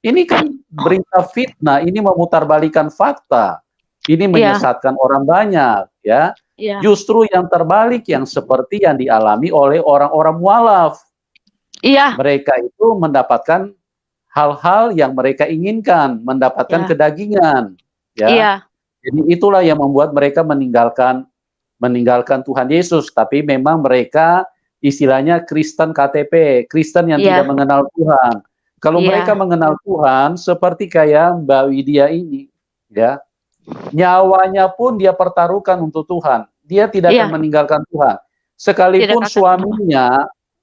[SPEAKER 2] Ini kan berita fitnah, ini memutarbalikkan fakta. Ini
[SPEAKER 1] Iya.
[SPEAKER 2] menyesatkan orang banyak, ya.
[SPEAKER 1] Iya.
[SPEAKER 2] Justru yang terbalik yang seperti yang dialami oleh orang-orang mualaf.
[SPEAKER 1] Iya.
[SPEAKER 2] Mereka itu mendapatkan hal-hal yang mereka inginkan, mendapatkan
[SPEAKER 1] Iya.
[SPEAKER 2] kedagingan, ya.
[SPEAKER 1] Iya.
[SPEAKER 2] Jadi itulah yang membuat mereka meninggalkan meninggalkan Tuhan Yesus, tapi memang mereka istilahnya Kristen KTP, Kristen yang tidak
[SPEAKER 1] Iya.
[SPEAKER 2] mengenal Tuhan. Kalau mereka
[SPEAKER 1] Iya.
[SPEAKER 2] mengenal Tuhan, seperti kayak Mbak Widya ini, ya, nyawanya pun dia pertaruhkan untuk Tuhan. Dia tidak akan
[SPEAKER 1] Iya.
[SPEAKER 2] meninggalkan Tuhan.
[SPEAKER 1] Tidak
[SPEAKER 2] Sekalipun
[SPEAKER 1] akan kenapa.
[SPEAKER 2] suaminya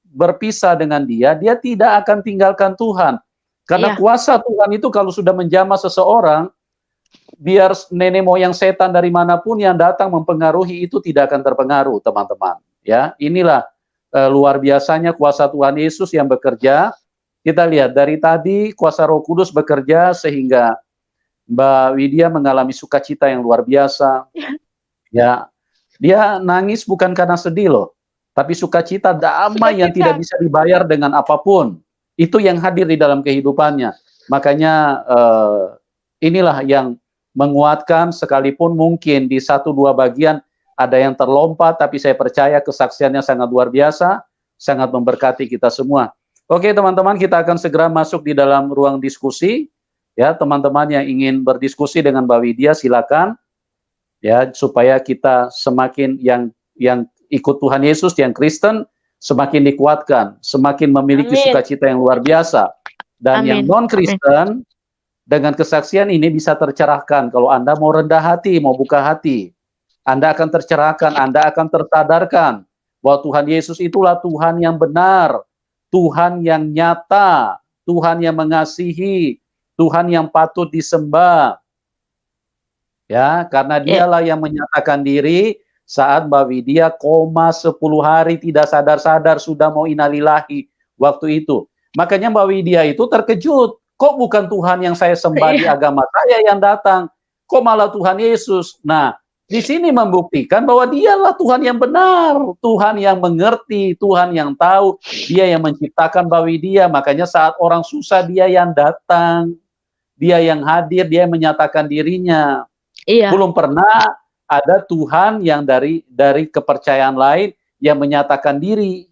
[SPEAKER 2] berpisah dengan dia tidak akan tinggalkan Tuhan. Karena
[SPEAKER 1] Iya.
[SPEAKER 2] kuasa Tuhan itu kalau sudah menjamah seseorang, biar nenek moyang setan dari manapun yang datang mempengaruhi itu tidak akan terpengaruh, teman-teman. Ya, inilah luar biasanya kuasa Tuhan Yesus yang bekerja. Kita lihat dari tadi kuasa Roh Kudus bekerja sehingga Mbak Widya mengalami sukacita yang luar biasa. Ya, dia nangis bukan karena sedih loh, tapi sukacita damai yang tidak
[SPEAKER 1] Sukacita.
[SPEAKER 2] bisa dibayar dengan apapun. Itu yang hadir di dalam kehidupannya. Makanya inilah yang menguatkan sekalipun mungkin di satu dua bagian ada yang terlompat, tapi saya percaya kesaksiannya sangat luar biasa, sangat memberkati kita semua. Oke teman-teman, kita akan segera masuk di dalam ruang diskusi. Ya, teman-teman yang ingin berdiskusi dengan Mbak Widya silakan. Ya, supaya kita semakin yang ikut Tuhan Yesus, yang Kristen semakin dikuatkan, semakin memiliki
[SPEAKER 1] Amin.
[SPEAKER 2] sukacita yang luar biasa. Dan yang
[SPEAKER 1] Amin. Amin.
[SPEAKER 2] non-Kristen dengan kesaksian ini bisa tercerahkan. Kalau Anda mau rendah hati, mau buka hati, Anda akan tercerahkan, Anda akan tersadarkan bahwa Tuhan Yesus itulah Tuhan yang benar, Tuhan yang nyata, Tuhan yang mengasihi, Tuhan yang patut disembah. Ya, karena
[SPEAKER 1] Iya.
[SPEAKER 2] dialah yang menyatakan diri saat Mbak Widya koma 10 hari tidak sadar-sadar sudah mau innalillahi waktu itu. Makanya Mbak Widya itu terkejut. Kok bukan Tuhan yang saya sembah di
[SPEAKER 1] Iya.
[SPEAKER 2] agama saya yang datang? Kok malah Tuhan Yesus? Nah, di sini membuktikan bahwa dialah Tuhan yang benar, Tuhan yang mengerti, Tuhan yang tahu, dia yang menciptakan Mbak Widya. Makanya saat orang susah dia yang datang, dia yang hadir, dia yang menyatakan dirinya.
[SPEAKER 1] Iya.
[SPEAKER 2] Belum pernah ada Tuhan yang dari kepercayaan lain yang menyatakan diri,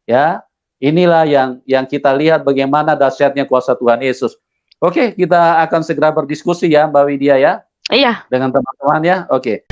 [SPEAKER 2] ya. Inilah yang kita lihat bagaimana dahsyatnya kuasa Tuhan Yesus. Oke, kita akan segera berdiskusi ya Mbak Widya ya
[SPEAKER 1] Iya.
[SPEAKER 2] dengan teman-teman ya. Oke.